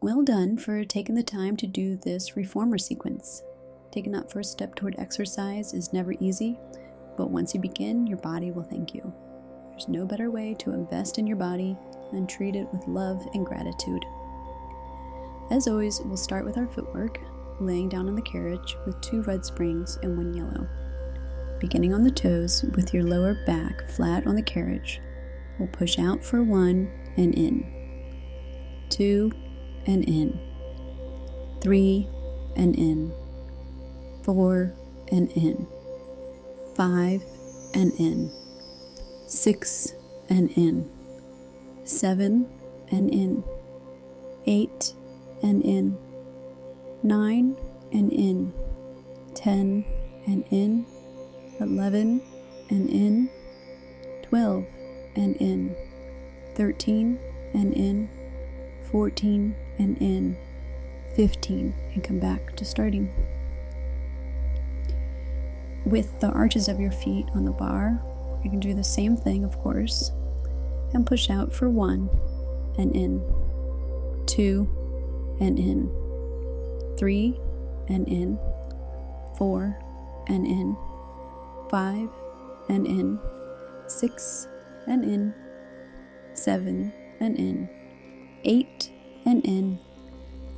Well done for taking the time to do this reformer sequence. Taking that first step toward exercise is never easy, but once you begin, your body will thank you. There's no better way to invest in your body and treat it with love and gratitude. As always, we'll start with our footwork, laying down on the carriage with 2 red springs and 1 yellow. Beginning on the toes with your lower back flat on the carriage, we'll push out for 1 and in, 2 and in, 3 and in, 4 and in, 5 and in, 6 and in, 7 and in, 8 and in, 9 and in, 10 and in, 11 and in, 12 and in, 13 and in, 14 and in, 15, and come back to starting. With the arches of your feet on the bar, you can do the same thing, of course, and push out for 1 and in, 2 and in, 3 and in, 4 and in, 5 and in, 6 and in, 7 and in, 8 and in,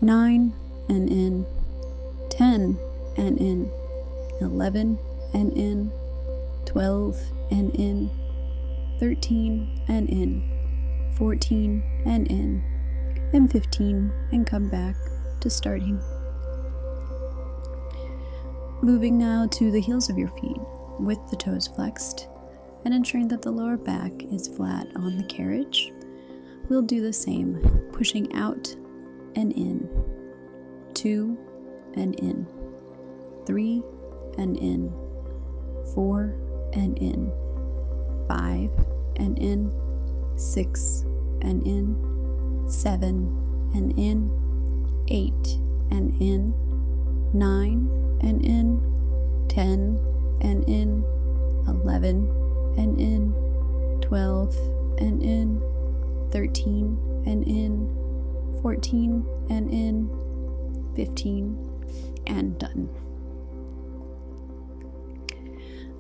9 and in, 10 and in, 11 and in, 12 and in, 13 and in, 14 and in, and 15, and come back to starting. Moving now to the heels of your feet with the toes flexed and ensuring that the lower back is flat on the carriage. We'll do the same, pushing out and in, 2 and in, 3 and in, 4 and in, 5 and in, 6 and in, 7 and in, 8 and in, 9 and in, 10 and in, 11 and in, 12 and in, 13 and in, 14 and in, 15, and done.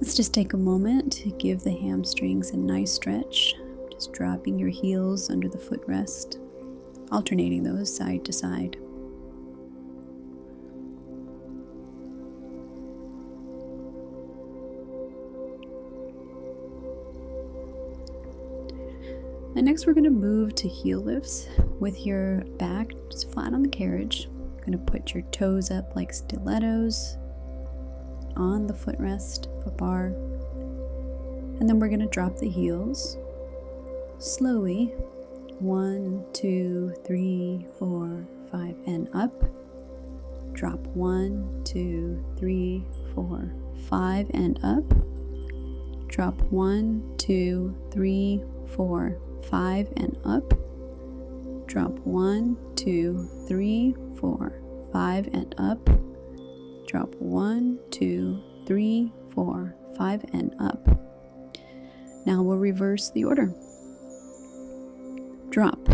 Let's just take a moment to give the hamstrings a nice stretch, just dropping your heels under the footrest, alternating those side to side. And next we're going to move to heel lifts with your back just flat on the carriage. You're going to put your toes up like stilettos on the footrest, foot bar. And then we're going to drop the heels slowly. 1, 2, 3, 4, 5, and up. Drop 1, 2, 3, 4, 5, and up. Drop 1, 2, 3, 4, 5, and up. Drop 1, 2, 3, 4, 5, and up. Drop 1, 2, 3, 4, 5, and up. Now we'll reverse the order. Drop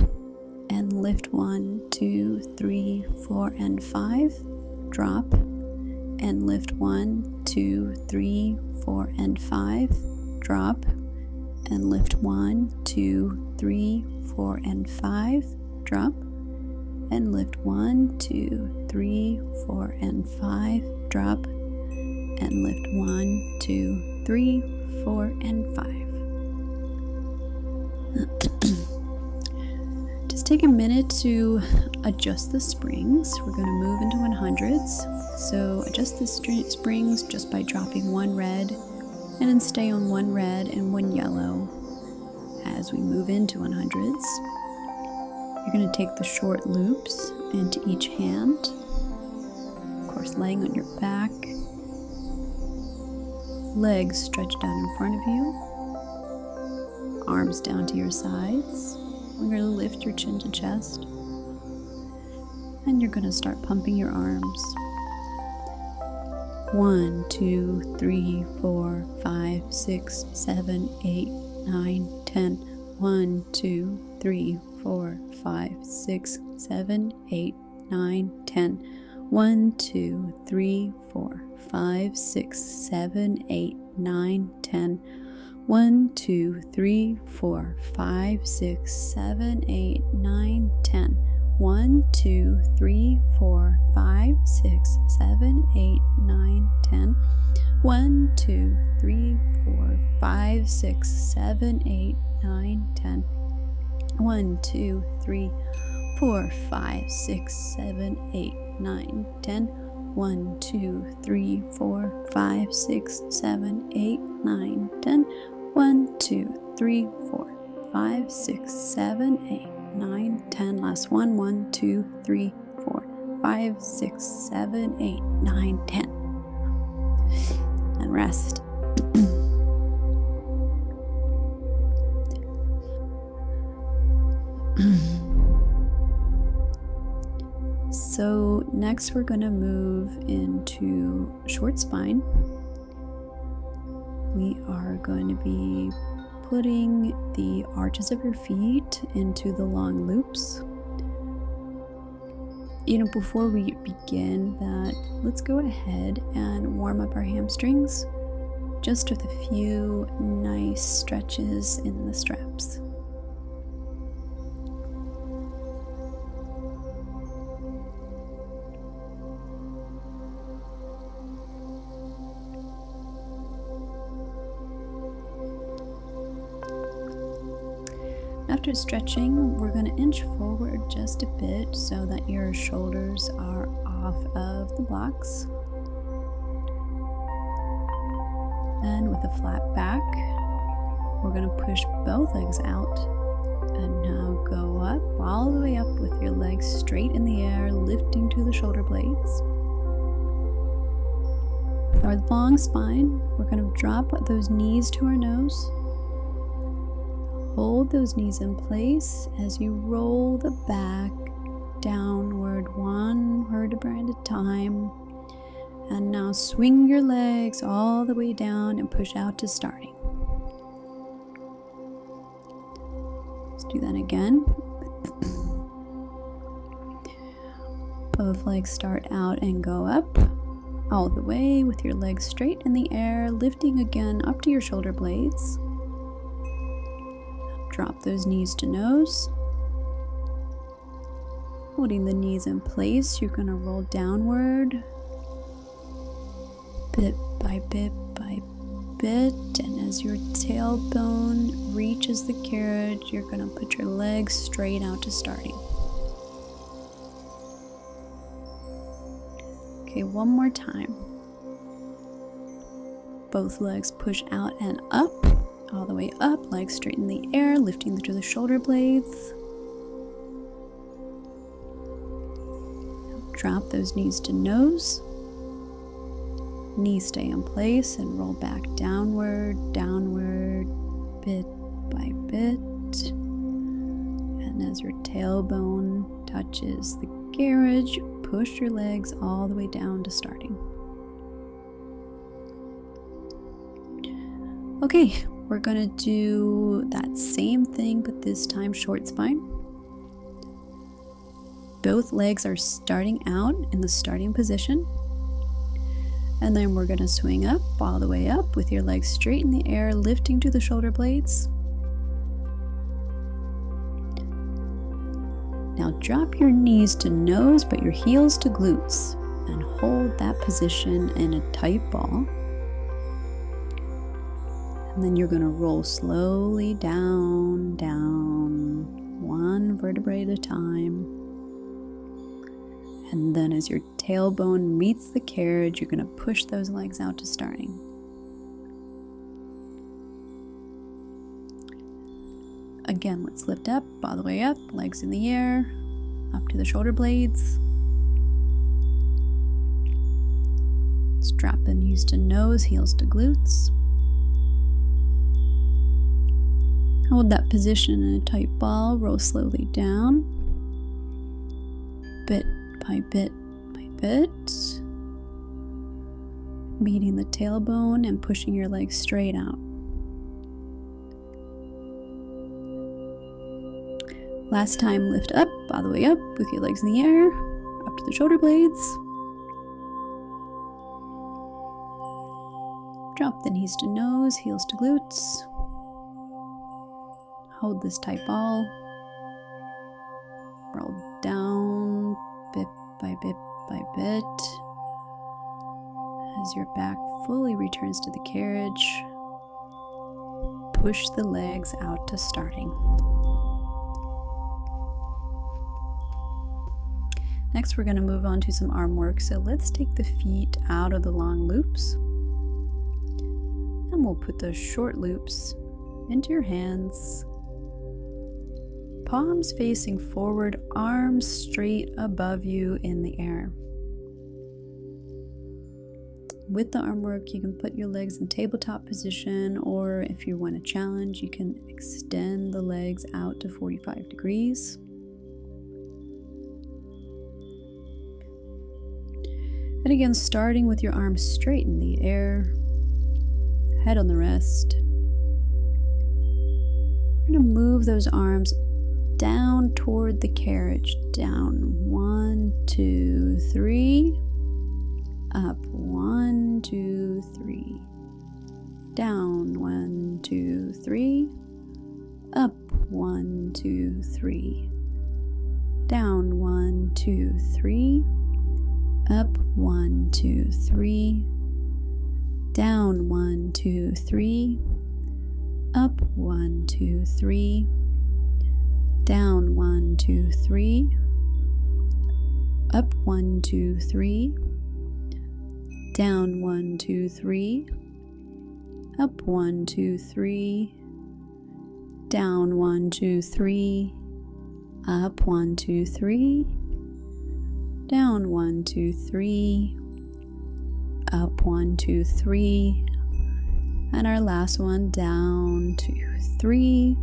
and lift 1, 2, 3, 4, and 5. Drop and lift 1, 2, 3, 4, and 5. Drop and lift 1, 2, 3, 4, and 5. Drop and lift 1, 2, 3, 4, and 5. Drop and lift 1, 2, 3, 4, and 5. Just take a minute to adjust the springs. We're going to move into 100s. So adjust the springs just by dropping 1 red and then stay on 1 red and 1 yellow. As we move into 100s, you're going to take the short loops into each hand, of course laying on your back, legs stretched out in front of you, arms down to your sides. We're going to lift your chin to chest, and you're going to start pumping your arms. 1, 2, 3, 4, 5, 6, 7, 8, 9, 10. 1, 2, 3, 4, 5, 6, 7, 8, 9, 10. 1, 2, 3, 4, 5, 6, 7, 8, 9, 10. 1, 2, 3, 4, 5, 6, 7, 8, 9, 10. 1, 2, 3, 4, 5, 6, 7, 8, 9, 10. 1, 2, 3, 4, 5, 6, 7, 8, 9, 10. 1, 2, 3, 4, 5, 6, 7, 8, 9, 10. 1, 2, 3, 4, 5, 6, 7, 8, 9, 10. 1, 2, 3, 4, 5, 6, 7, 8, 9, 10. Last one. 1, 2, 3, 4, 5, 6, 7, 8, 9, 10. And rest. So next we're going to move into short spine. We are going to be putting the arches of your feet into the long loops. Before we begin that, let's go ahead and warm up our hamstrings just with a few nice stretches in the straps. After stretching, we're going to inch forward just a bit so that your shoulders are off of the blocks. And with a flat back, we're going to push both legs out. And now go up, all the way up with your legs straight in the air, lifting to the shoulder blades. With our long spine, we're going to drop those knees to our nose. Hold those knees in place as you roll the back downward, one vertebra at a time. And now swing your legs all the way down and push out to starting. Let's do that again. Both legs start out and go up all the way with your legs straight in the air, lifting again up to your shoulder blades. Drop those knees to nose. Holding the knees in place, you're going to roll downward bit by bit by bit. And as your tailbone reaches the carriage, you're going to put your legs straight out to starting. Okay, one more time. Both legs push out and up. All the way up, legs straight in the air, lifting to the shoulder blades. Drop those knees to nose. Knees stay in place and roll back downward, downward, bit by bit. And as your tailbone touches the carriage, push your legs all the way down to starting. Okay. We're going to do that same thing, but this time short spine. Both legs are starting out in the starting position. And then we're going to swing up, all the way up with your legs straight in the air, lifting to the shoulder blades. Now drop your knees to nose, but your heels to glutes. And hold that position in a tight ball. And then you're going to roll slowly down, down, one vertebrae at a time. And then as your tailbone meets the carriage, you're going to push those legs out to starting. Again, let's lift up, all the way up, legs in the air, up to the shoulder blades. Let's drop the knees to nose, heels to glutes. Hold that position in a tight ball, roll slowly down, bit by bit by bit, meeting the tailbone and pushing your legs straight out. Last time, lift up, all the way up with your legs in the air, up to the shoulder blades. Drop the knees to nose, heels to glutes. Hold this tight ball. Roll down bit by bit by bit as your back fully returns to the carriage. Push the legs out to starting. Next, we're going to move on to some arm work. So let's take the feet out of the long loops. And we'll put those short loops into your hands. Palms facing forward, arms straight above you in the air. With the arm work, you can put your legs in tabletop position, or if you want a challenge, you can extend the legs out to 45 degrees. And again, starting with your arms straight in the air, head on the rest. We're going to move those arms down toward the carriage. Down, 1, 2, 3. Up, 1, 2, 3. Down, 1, 2, 3. Up, 1, 2, 3. Down, 1, 2, 3. Up, 1, 2, 3. Down, 1, 2, 3. Up, 1, 2, 3. Down, 1, 2, 3. Up, 1, 2, 3. Down, 1, 2, 3. Up, 1, 2, 3. Down, 1, 2, 3. Up, 1, 2, 3. Down, 1, 2, 3. Up, 1, 2, 3. And our last one, down, 2, 3.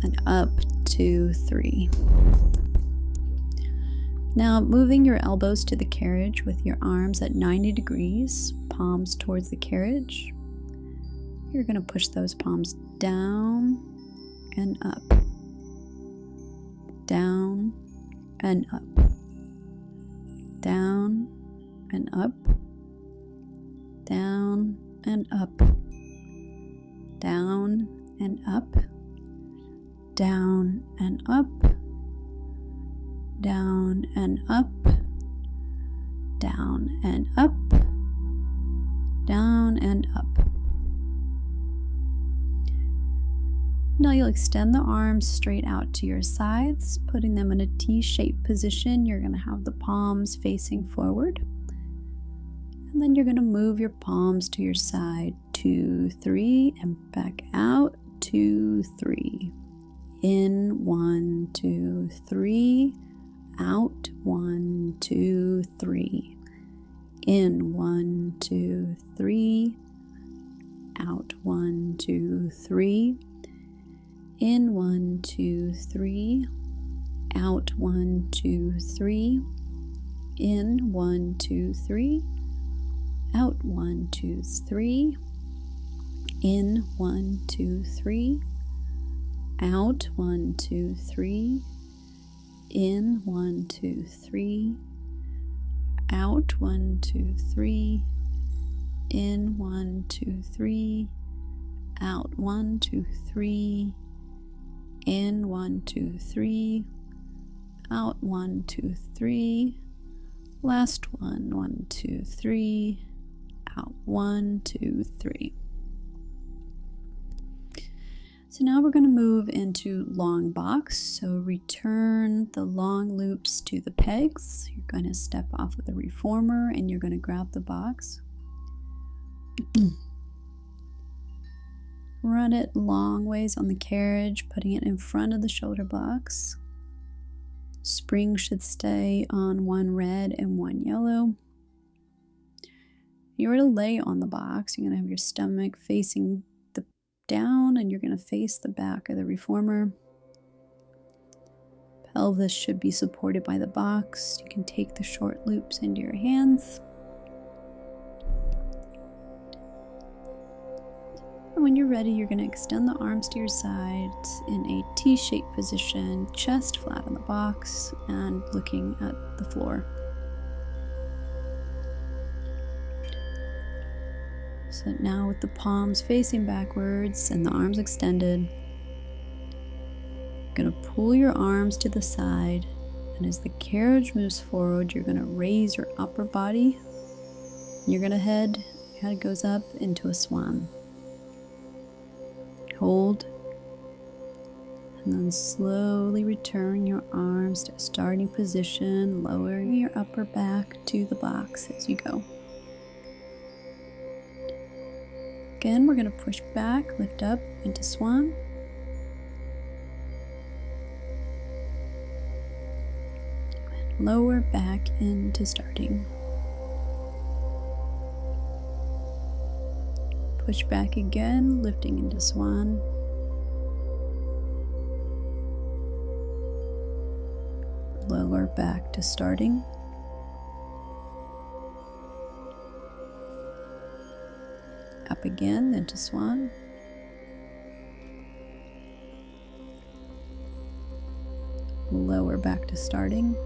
And up, 2, 3. Now, moving your elbows to the carriage with your arms at 90 degrees, palms towards the carriage. You're going to push those palms down and up. Down and up. Down and up. Down and up. Down and up. Down and up. Down and up. Down and up. Down and up. Now you'll extend the arms straight out to your sides, putting them in a T-shaped position. You're going to have the palms facing forward. And then you're going to move your palms to your side. 2, 3, and back out. 2, 3. In, 1, 2, 3. Out, 1, 2, 3. In, 1, 2, 3. Out, 1, 2, 3. In, 1, 2, 3. Out, 1, 2, 3. In, 1, 2, 3. Out, 1, 2, 3. In, 1, 2, 3. Out, 1, 2, 3. In, 1, 2, 3. Out, 1, 2, 3. In, 1, 2, 3. Out, 1, 2, 3. In, 1, 2, 3. Out, 1, 2, 3. Last one, 1, 2, 3. Out, 1, 2, 3. So now we're going to move into long box. So return the long loops to the pegs. You're going to step off with the reformer and you're going to grab the box. Run it long ways on the carriage, putting it in front of the shoulder box. Spring should stay on one red and one yellow. You're going to lay on the box. You're going to have your stomach facing down and you're going to face the back of the reformer. Pelvis should be supported by the box. You can take the short loops into your hands. And when you're ready, you're going to extend the arms to your sides in a T-shaped position, chest flat on the box and looking at the floor. So now with the palms facing backwards and the arms extended, you're going to pull your arms to the side, and as the carriage moves forward, you're going to raise your upper body. You're going to head goes up into a swan. Hold, and then slowly return your arms to a starting position, lowering your upper back to the box as you go. Again, we're going to push back, lift up into swan. And lower back into starting. Push back again, lifting into swan. Lower back to starting. Up again, then to swan. Lower back to starting.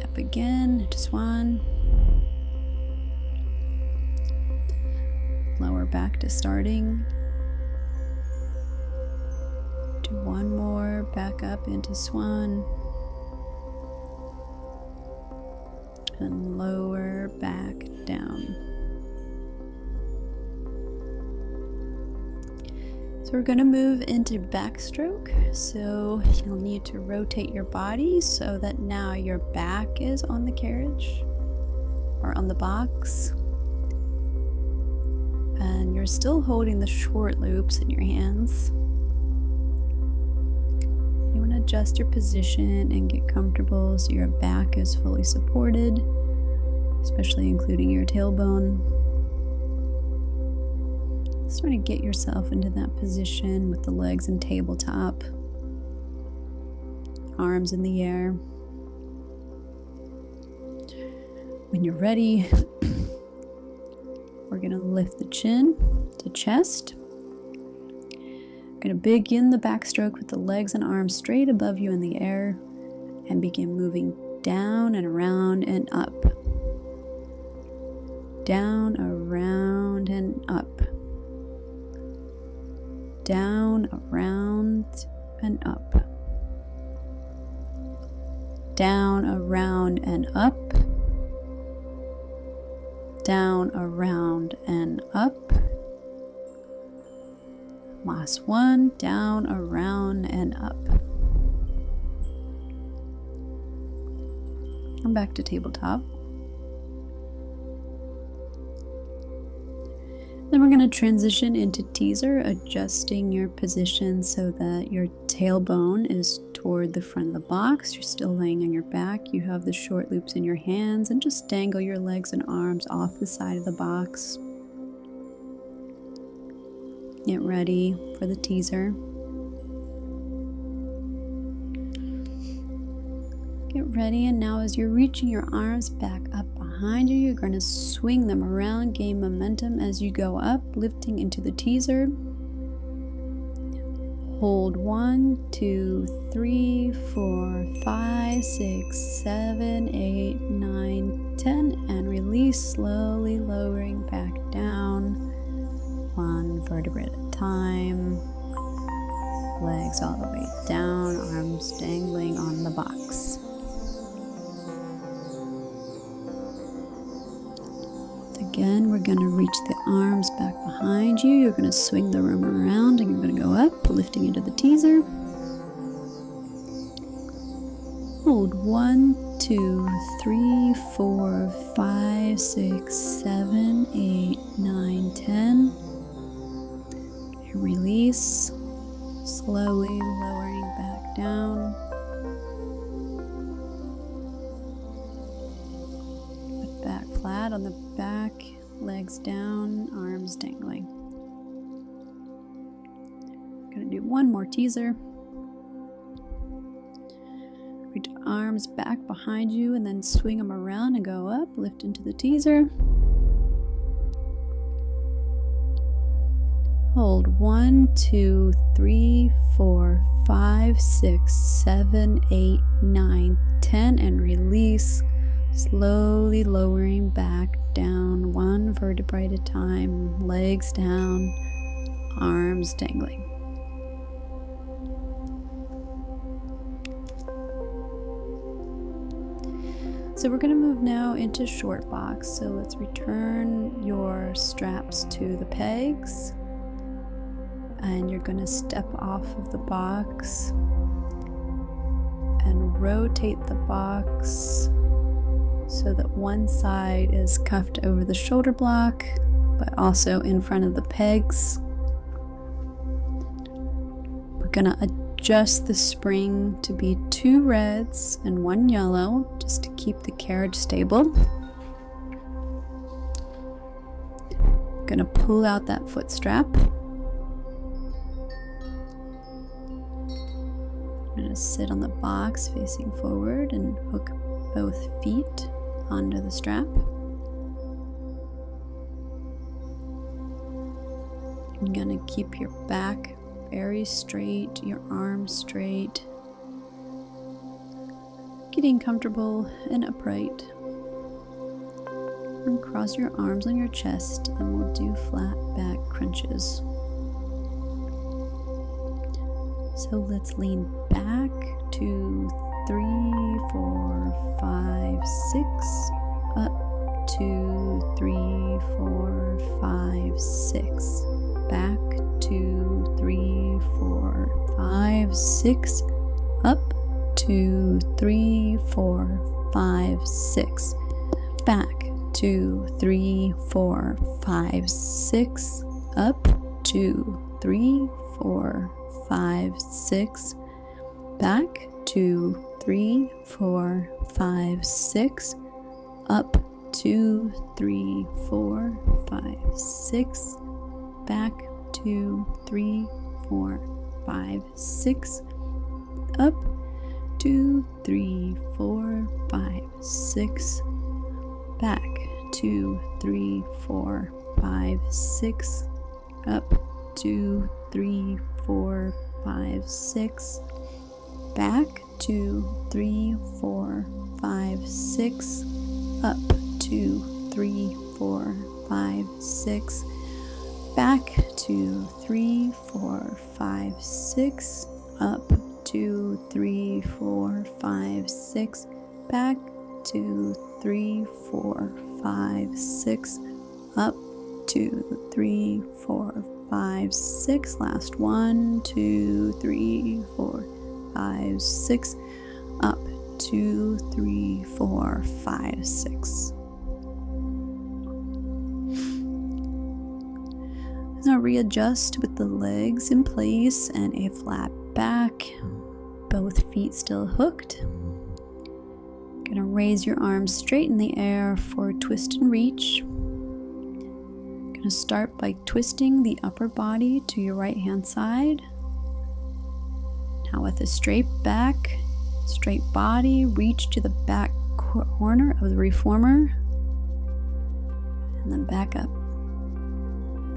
Up again, into swan. Lower back to starting. Do one more, back up into swan. And lower back down. So we're going to move into backstroke. So you'll need to rotate your body so that now your back is on the carriage or on the box. And you're still holding the short loops in your hands. You want to adjust your position and get comfortable so your back is fully supported, especially including your tailbone. Start to get yourself into that position with the legs in tabletop, arms in the air. When you're ready, we're going to lift the chin to chest. We're going to begin the backstroke with the legs and arms straight above you in the air and begin moving down and around and up. Down, around, and up. Down, around, and up. Down, around, and up. Down, around, and up. Last one, down, around, and up. And back to tabletop. Then we're going to transition into teaser, adjusting your position so that your tailbone is toward the front of the box. You're still laying on your back. You have the short loops in your hands, and just dangle your legs and arms off the side of the box. Get ready for the teaser. Get ready, and now as you're reaching your arms back up behind you, you're going to swing them around, gain momentum as you go up, lifting into the teaser. Hold 1, 2, 3, 4, 5, 6, 7, 8, 9, 10, and release, slowly lowering back down, one vertebrae at a time. Legs all the way down, arms dangling on the box. Again, we're going to reach the arms back behind you. You're going to swing the room around and you're going to go up, lifting into the teaser. Hold 1, 2, 3, 4, 5, 6, 7, 8, 9, 10. And release, slowly lowering back down. Put back flat on the back, legs down, arms dangling. Gonna do one more teaser. Reach arms back behind you and then swing them around and go up, lift into the teaser. Hold 1, 2, 3, 4, 5, 6, 7, 8, 9, 10, and release, slowly lowering back down, one vertebrae at a time, legs down, arms dangling. So we're going to move now into short box. So let's return your straps to the pegs. And you're going to step off of the box and rotate the box so that one side is cuffed over the shoulder block, but also in front of the pegs. We're going to adjust the spring to be 2 reds and 1 yellow, just to keep the carriage stable. Going to pull out that foot strap. I'm going to sit on the box facing forward and hook both feet onto the strap. You're going to keep your back very straight, your arms straight, getting comfortable and upright. And cross your arms on your chest and we'll do flat back crunches. So let's lean back, 2, 3, 4, 5, 6, up, 2, 3, 4, 5, 6, back, 2, 3, 4, 5, 6, up, 2, 3, 4, 5, 6, back, 2, 3, 4, 5, 6, up, 2, 3, 4, 5, 6, back, 2, 3, 4, 5, 6, up, 2, 3, 4, 5, 6, back, 2, 3, 4, 5, 6, up, 2, 3, 4, 5, 6, back, 2, 3, 4, 5, 6, up, 2, 3, 4, 5, 6, back, 2, 3, 4, 5, 6, up, 2, 3, 4, 5, 6, back, 2, 3, 4, 5, 6, up, 2, 3, 4, 5, 6, back, 2, 3, 4, 5, 6, up, 2, 3, 4, 5, 6, last 1, 2, 3, 4, 5, 6, up, 2, 3, 4, 5, 6. Now readjust with the legs in place and a flat back, both feet still hooked. Gonna raise your arms straight in the air for a twist and reach. Gonna start by twisting the upper body to your right hand side. Now with a straight back, straight body, reach to the back corner of the reformer and then back up,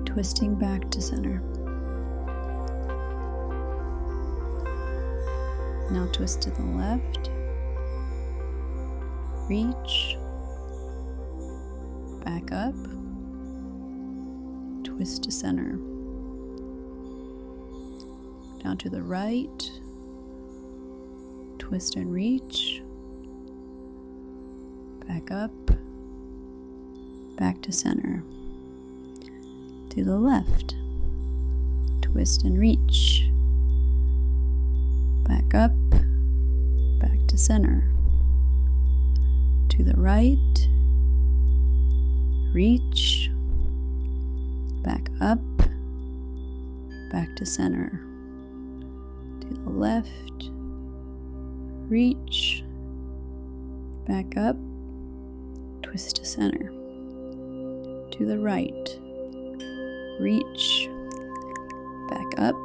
twisting back to center. Now twist to the left, reach, back up, twist to center. Down to the right, twist and reach, back up, back to center. To the left, twist and reach, back up, back to center. To the right, reach, back up, back to center. To the left, reach, back up, twist to center. To the right, reach, back up,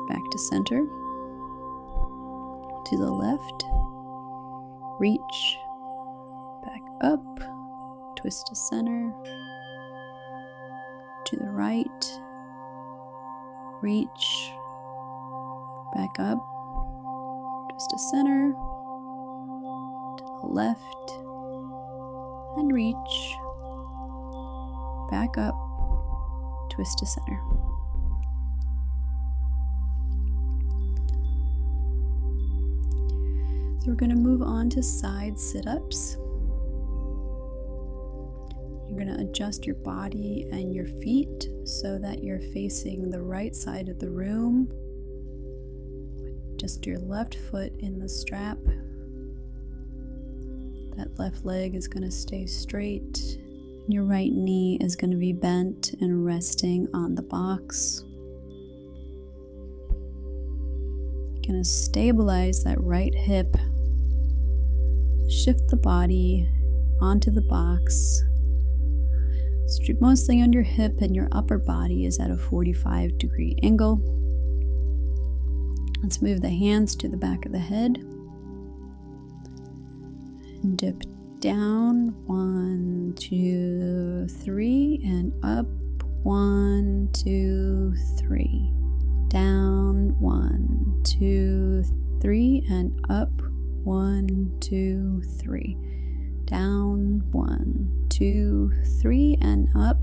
back to center. To the left, reach, back up, twist to center. To the right, reach, back up, twist to center, to the left, and reach, back up, twist to center. So we're going to move on to side sit-ups. You're going to adjust your body and your feet so that you're facing the right side of the room. Just your left foot in the strap. That left leg is going to stay straight. Your right knee is going to be bent and resting on the box. You're going to stabilize that right hip. Shift the body onto the box. Mostly on your hip, and your upper body is at a 45-degree angle. Let's move the hands to the back of the head. And dip down, 1, 2, 3, and up, 1, 2, 3. Down, 1, 2, 3, and up, 1, 2, 3. Down, 1, 2, 3, and up,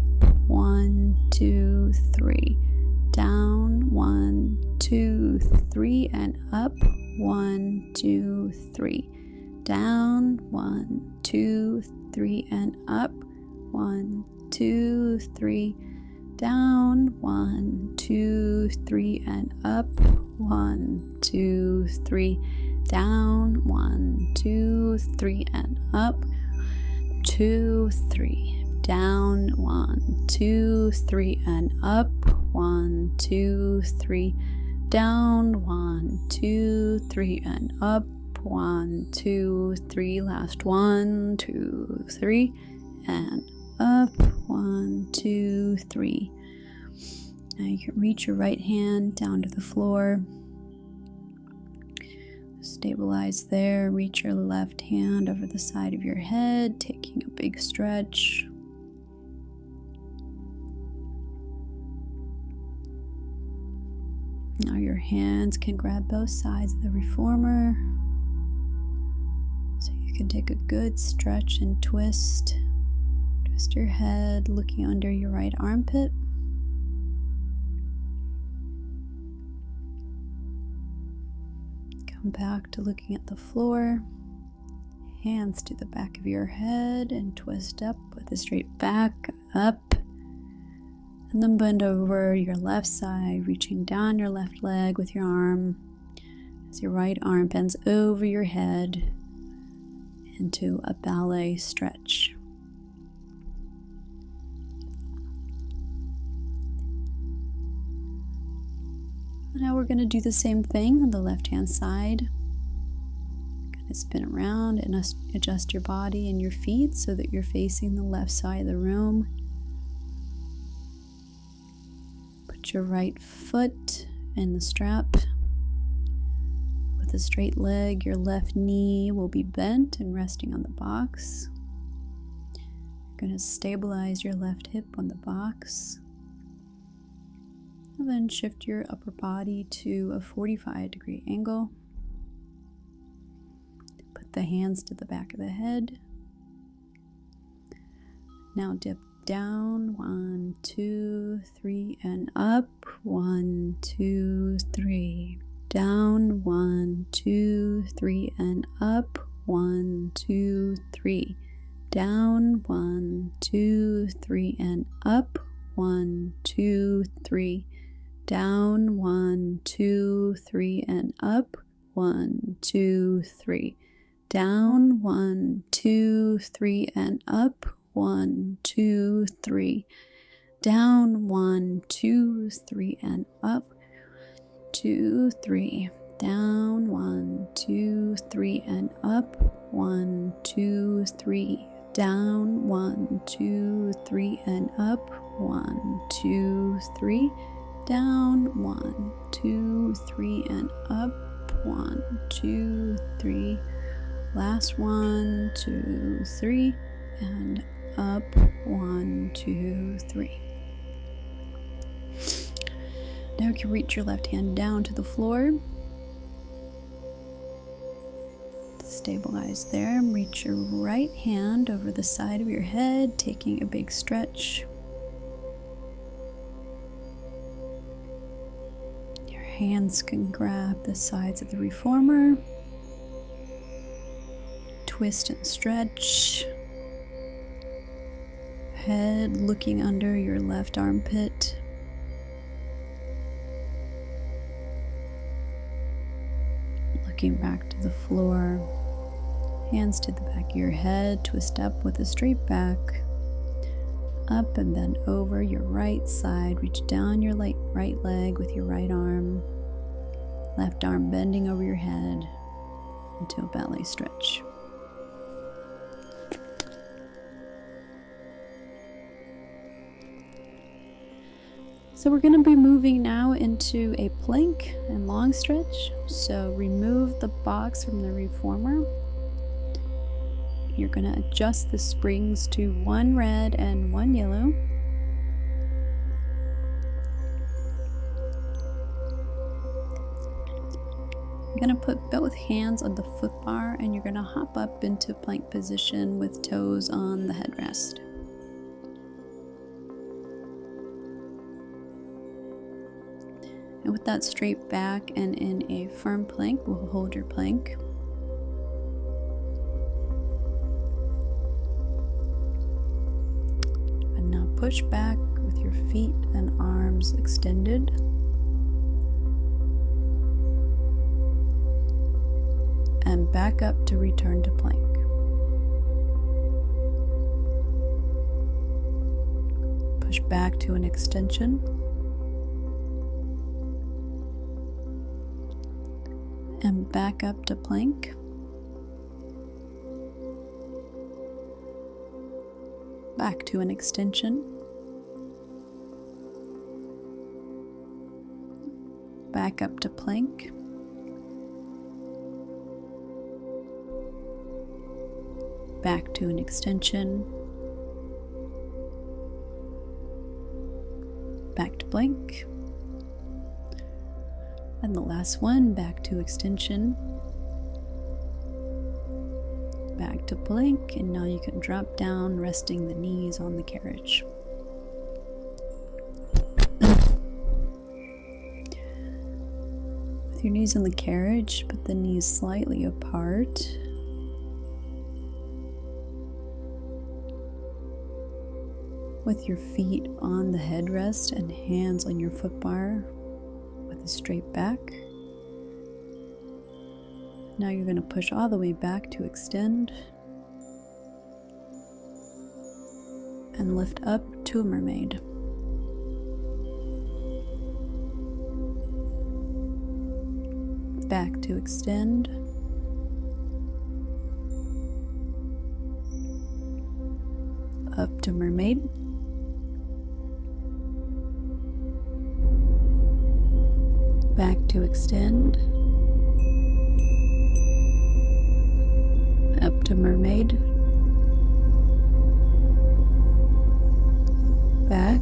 1, 2, 3. Down, 1, 2, 3, and up, 1, 2, 3. Down, 1, 2, 3, and up, 1, 2, 3. Down, 1, 2, 3, and up, 1, 2, 3. Down, 1, 2, 3, and up, 2, 3. Down, 1, 2, 3, and up, 1, 2, 3. Down, 1, 2, 3, and up, 1, 2, 3. Last 1, 2, 3, and up, 1, 2, 3. Now you can reach your right hand down to the floor. Stabilize there. Reach your left hand over the side of your head, taking a big stretch. Now your hands can grab both sides of the reformer. So you can take a good stretch and twist. Twist your head, looking under your right armpit. Come back to looking at the floor. Hands to the back of your head and twist up with a straight back, up. And then bend over your left side, reaching down your left leg with your arm as your right arm bends over your head into a ballet stretch. Now we're going to do the same thing on the left-hand side. Going to spin around and adjust your body and your feet so that you're facing the left side of the room. Put your right foot in the strap. With a straight leg, your left knee will be bent and resting on the box. You're going to stabilize your left hip on the box. And then shift your upper body to a 45-degree angle. Put the hands to the back of the head. Now dip down, 1, 2, 3, and up, 1, 2, 3. Down, 1, 2, 3, and up, 1, 2, 3. Down, 1, 2, 3, and up, 1, 2, 3. Down, 1, 2, 3, and up, 1, 2, 3. Down, 1, 2, 3, and up, 1, 2, 3. Down, 1, 2, 3, and up, 2, 3. Down, 1, 2, 3, and up, 1, 2, 3. Down, 1, 2, 3, and up, 1, 2, 3. Down, 1, 2, 3, and up, 1, 2, 3. Last 1, 2, 3, and up, 1, 2, 3. Now you can reach your left hand down to the floor. Stabilize there. Reach your right hand over the side of your head, taking a big stretch. Your hands can grab the sides of the reformer. Twist and stretch. Head looking under your left armpit. Looking back to the floor. Hands to the back of your head. Twist up with a straight back. Up and bend over your right side. Reach down your right leg with your right arm. Left arm bending over your head into a ballet stretch. So we're going to be moving now into a plank and long stretch. So remove the box from the reformer. You're going to adjust the springs to one red and one yellow. You're going to put both hands on the foot bar and you're going to hop up into plank position with toes on the headrest. And with that straight back and in a firm plank, we'll hold your plank. And now push back with your feet and arms extended. And back up to return to plank. Push back to an extension. And back up to plank. Back to an extension. Back up to plank. Back to an extension. Back to plank. And the last one, back to extension, back to plank, and now you can drop down, resting the knees on the carriage. With your knees on the carriage, put the knees slightly apart. With your feet on the headrest and hands on your foot bar. Straight back. Now you're going to push all the way back to extend and lift up to a mermaid. Back to extend. Up to mermaid. Back to extend, up to mermaid, back,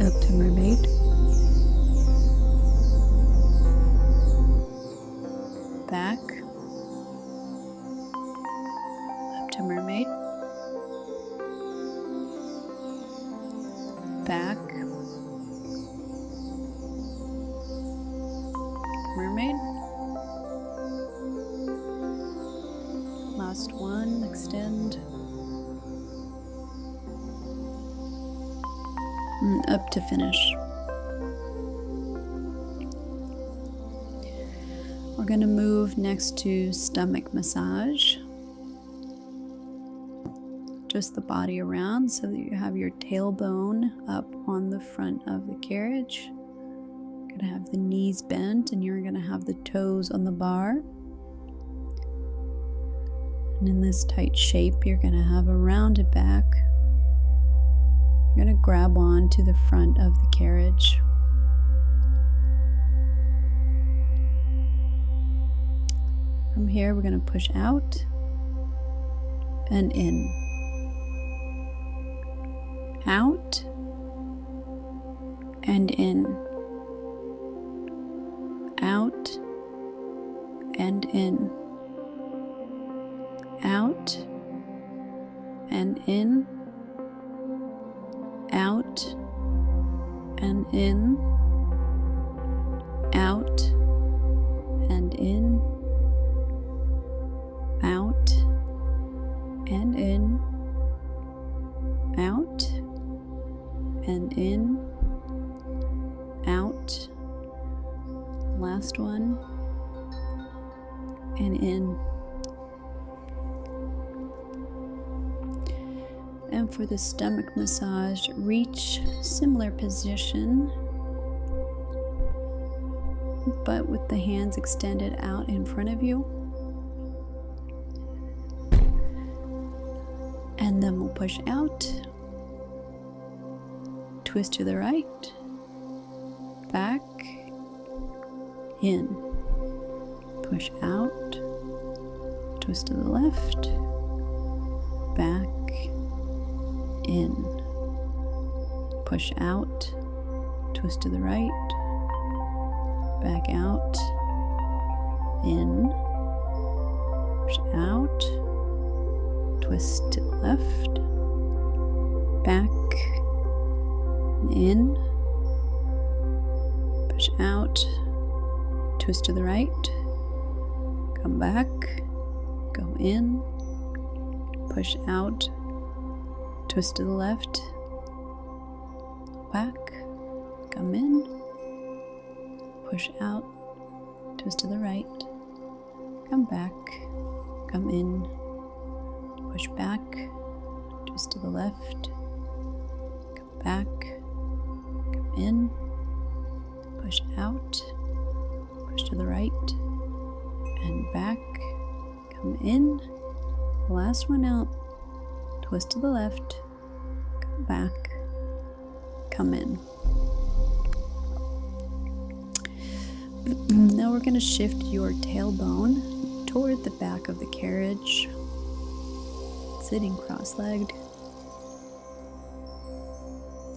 up to mermaid, back, up to mermaid, back, mermaid, last one, extend, and up to finish. We're going to move next to stomach massage. Just the body around so that you have your tailbone up on the front of the carriage. You're going to have the knees bent and you're going to have the toes on the bar. And in this tight shape, you're going to have a rounded back. You're going to grab on to the front of the carriage. From here, we're going to push out and in. out, and in, out, and in, out, and in, out, and in, out, and in, out, and in, out, and in, out, last one, and in. And for the stomach massage, reach similar position, but with the hands extended out in front of you. And then we'll push out, twist to the right, back, in, push out, twist to the left, back, in, push out, twist to the right, back out, in, push out, twist to the left, back, in, push out, twist to the right, come back, go in, push out, twist to the left, back, come in, push out, twist to the right, come back, come in, push back, twist to the left, come back, come in, push out, push to the right, and back, come in, last one out, twist to the left, come back, come in. Now we're going to shift your tailbone toward the back of the carriage, sitting cross-legged,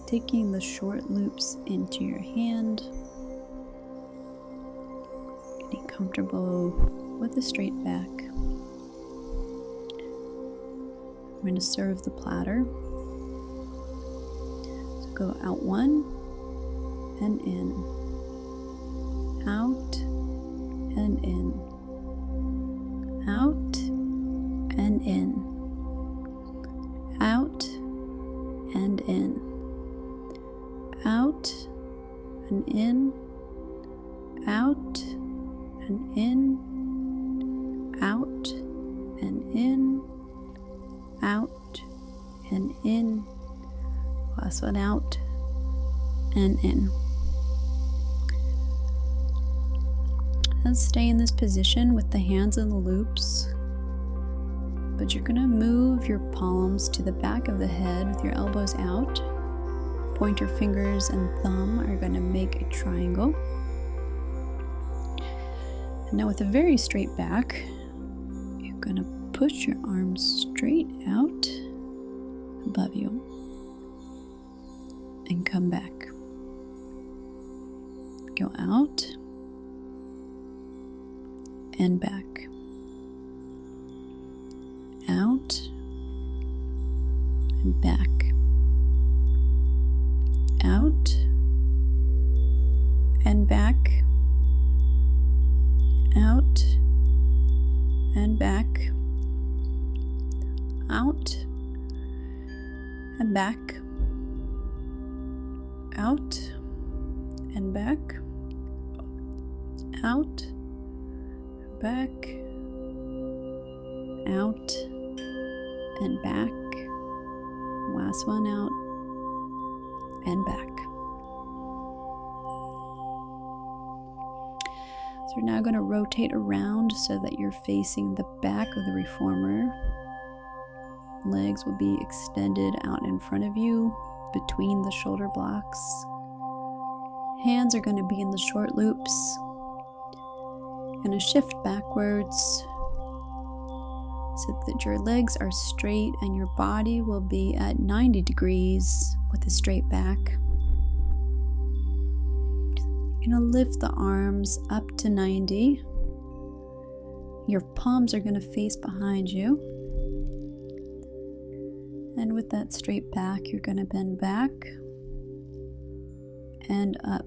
taking the short loops into your hand, getting comfortable with a straight back. We're going to serve the platter. So go out one and in, out and in, out and in, out and in, out and in, out and in, out and in, out and in, last one out and in. And stay in this position with the hands in the loops, but you're going to move your palms to the back of the head with your elbows out. Pointer fingers and thumb are going to make a triangle. And now with a very straight back, you're going to push your arms straight out above you and come back. Go out and back. Out and back. Out and back. Out and back. Out and back. Out and back. Out, back, out and back. Last one out and back. So we're now going to rotate around so that you're facing the back of the reformer. Legs will be extended out in front of you between the shoulder blocks. Hands are going to be in the short loops. Going to shift backwards so that your legs are straight and your body will be at 90 degrees with a straight back. You're going to lift the arms up to 90. Your palms are going to face behind you. And with that straight back, you're going to bend back and up.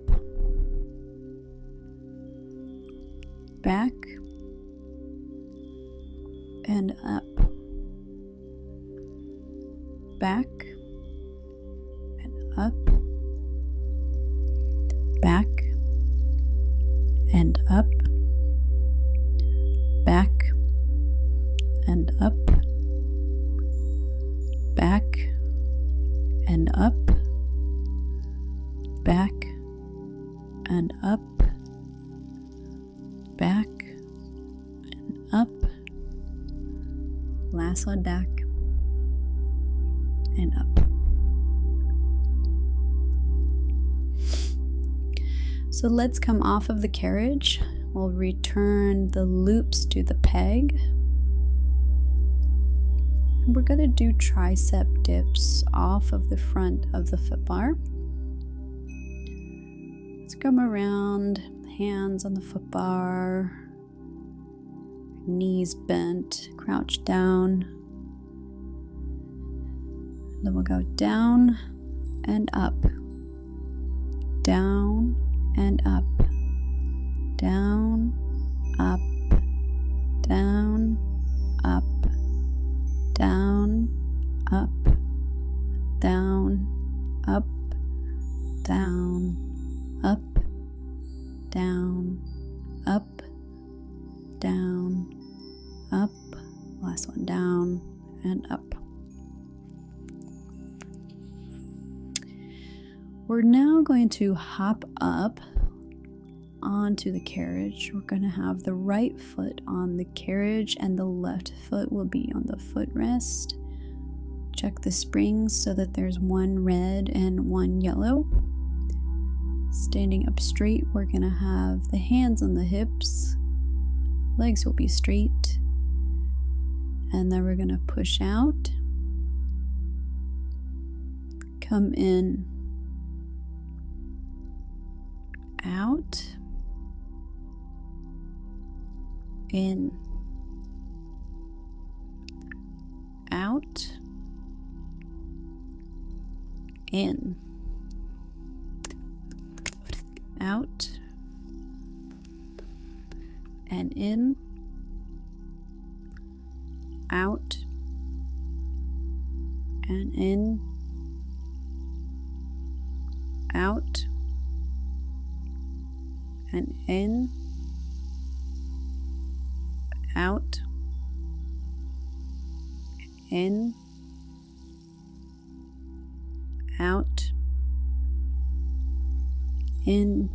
Back and up. Back and up. Back and up. Back and up. Back and up. Back and up. Back and up. Last one, back and up. So let's come off of the carriage. We'll return the loops to the peg. And we're going to do tricep dips off of the front of the foot bar. Let's come around, hands on the foot bar, knees bent, crouch down. Then we'll go down and up, down and up, down, up, down, up, down, up, down, up, down, up, down, up, down, up, last one, down and up. We're now going to hop up onto the carriage. We're going to have the right foot on the carriage and the left foot will be on the footrest. Check the springs so that there's one red and one yellow. Standing up straight, we're going to have the hands on the hips. Legs will be straight. And then we're going to push out. Come in. Out. In. Out. In. Out. And in. Out. And in. Out. And in, out, in, out, in,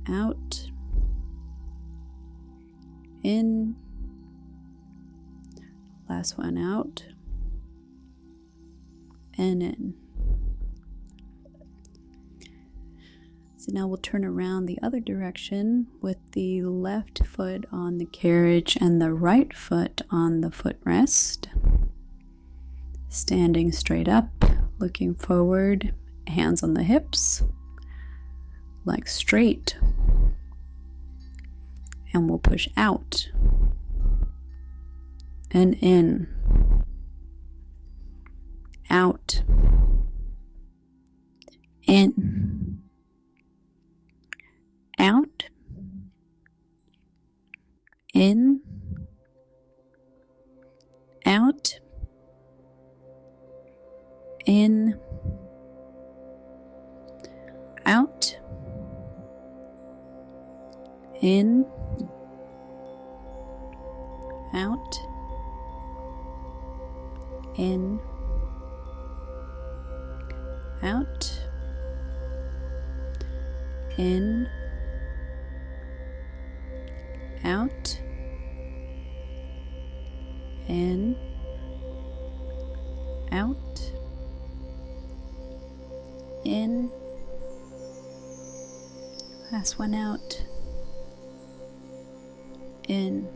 out, in, last one, out, and in. So now we'll turn around the other direction with the left foot on the carriage and the right foot on the footrest. Standing straight up, looking forward, hands on the hips, legs straight. And we'll push out and in, out, in, out, in, out, in, out, in, out, in, out, in, out, in, out, in, last one out, in,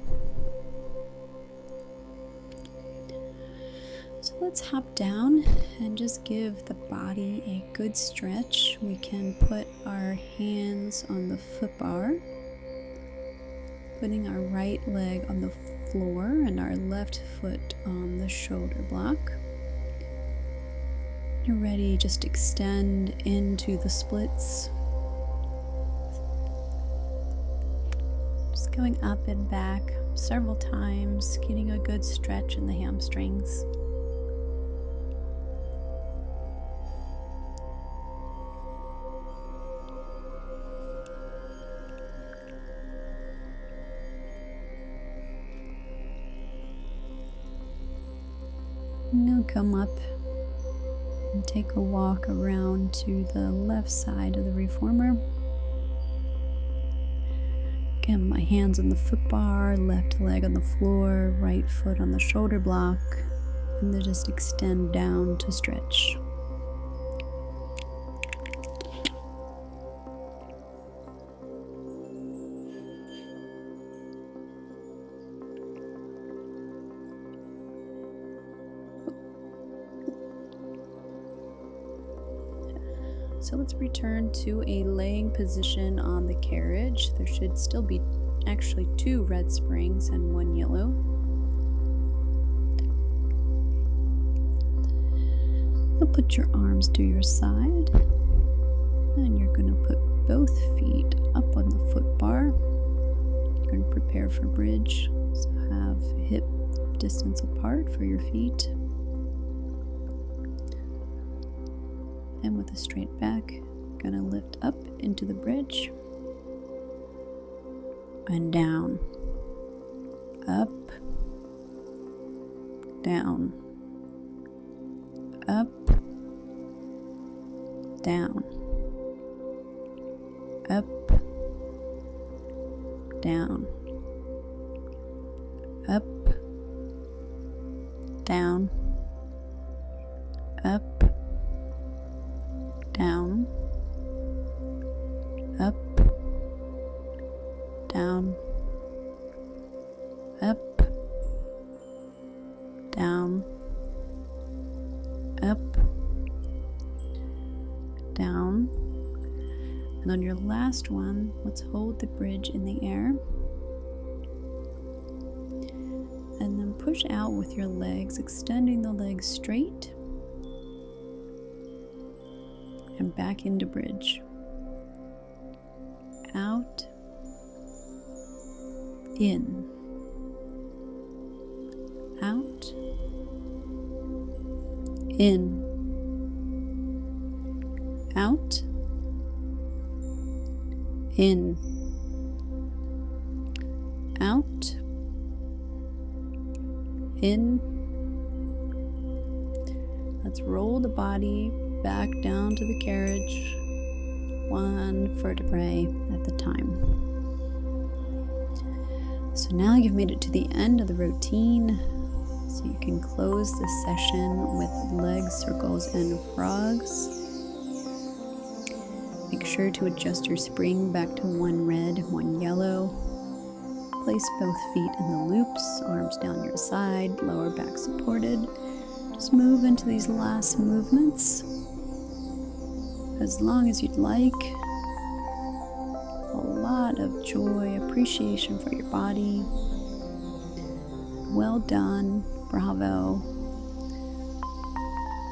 let's hop down and just give the body a good stretch. We can put our hands on the foot bar, putting our right leg on the floor and our left foot on the shoulder block. You're ready, just extend into the splits. Just going up and back several times, getting a good stretch in the hamstrings. Now come up and take a walk around to the left side of the reformer. Again, my hands on the foot bar, left leg on the floor, right foot on the shoulder block, and then just extend down to stretch. So let's return to a laying position on the carriage. There should still be actually 2 red springs and 1 yellow. Now put your arms to your side, and you're going to put both feet up on the foot bar. You're going to prepare for bridge, so have hip distance apart for your feet. And with a straight back, gonna lift up into the bridge and down, up, down, up, down, up, down, up, down, up, down, up, down, up, down, up, down. And on your last one, let's hold the bridge in the air. And then push out with your legs, extending the legs straight. And back into bridge. Out, in, out, in, out, in, out, in. Let's roll the body back down to the carriage, 1 vertebrae at a time. So now you've made it to the end of the routine, so you can close this session with leg circles and frogs. Make sure to adjust your spring back to 1 red, 1 yellow. Place both feet in the loops, arms down your side, lower back supported. Just move into these last movements as long as you'd like. A lot of joy, appreciation for your body. Well done, bravo,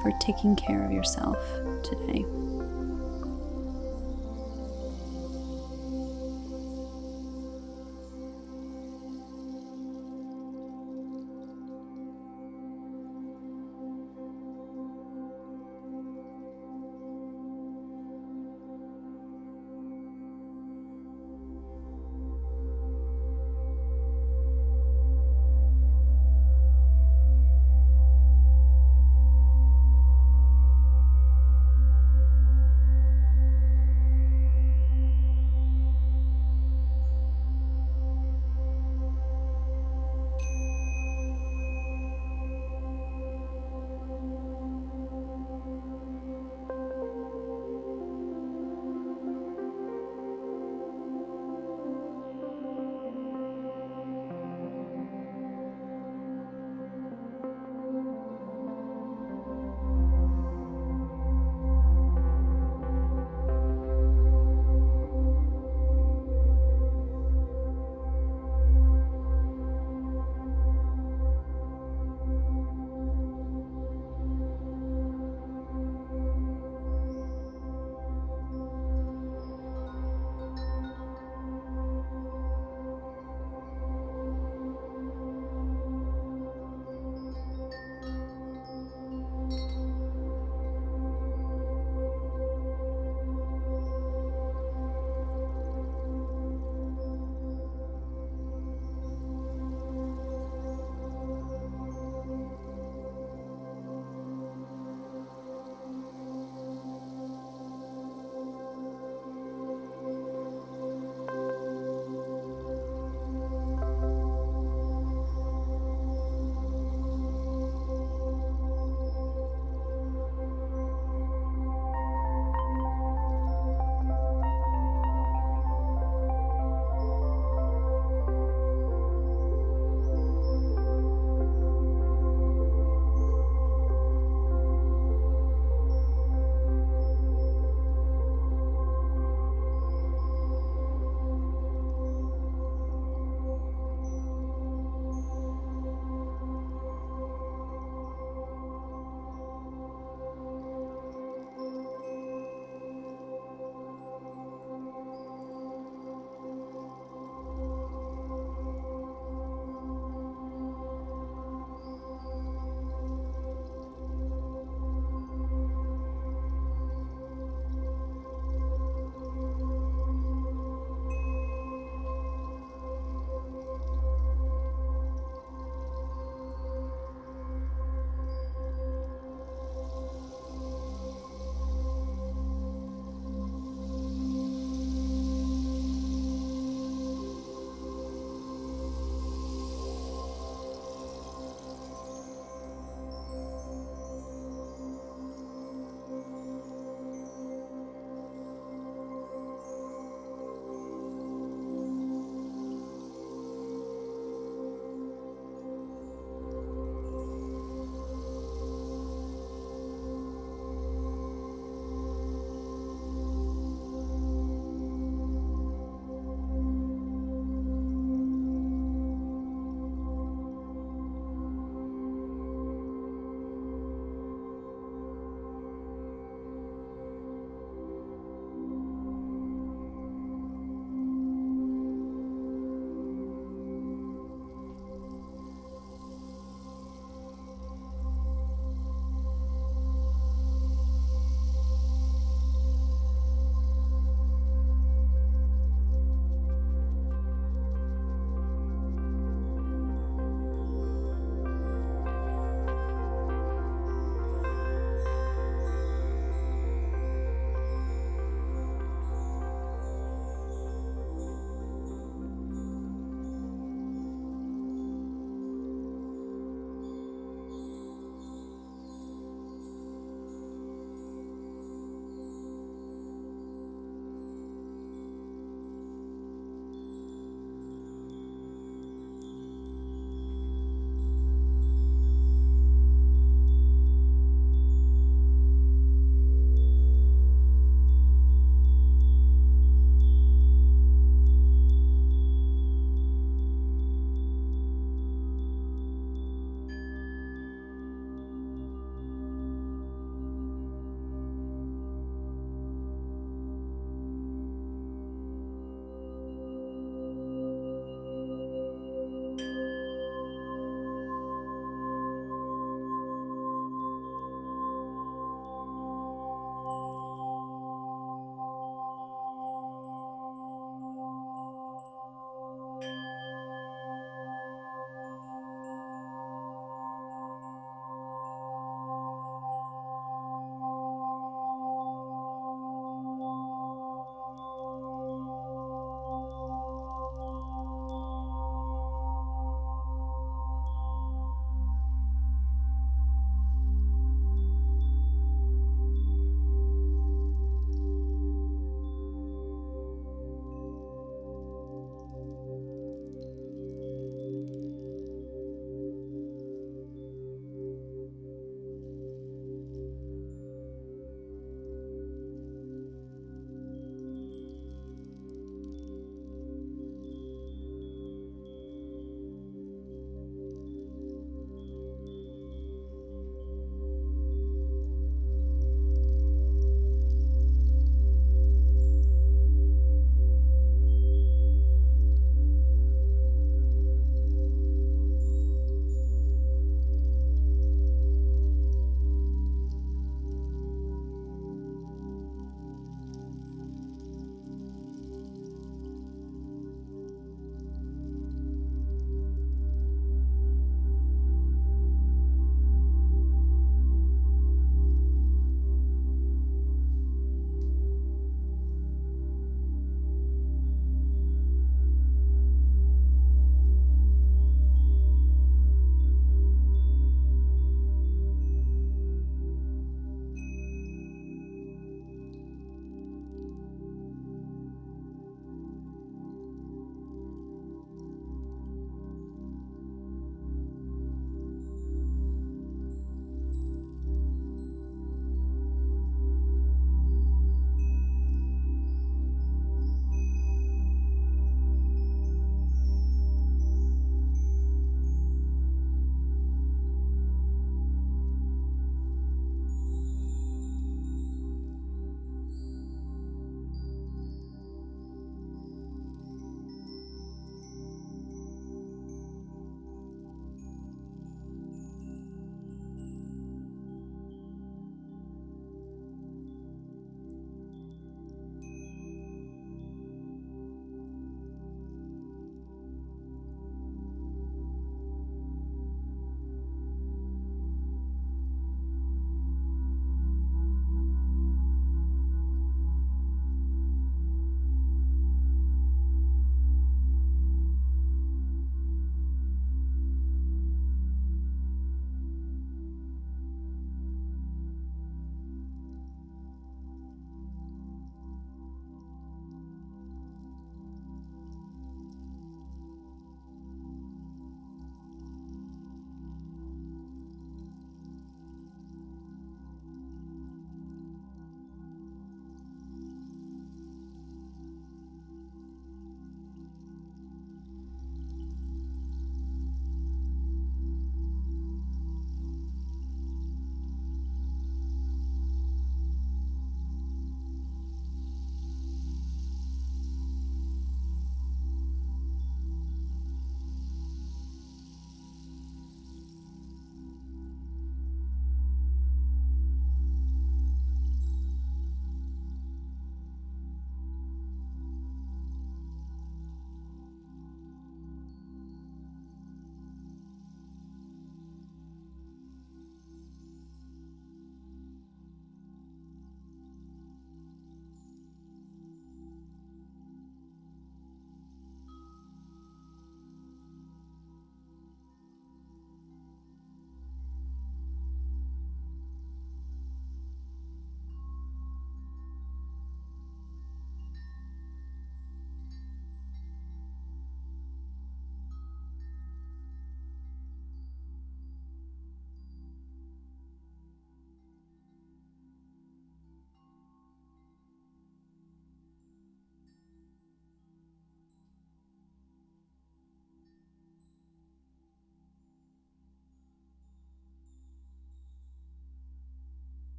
for taking care of yourself today.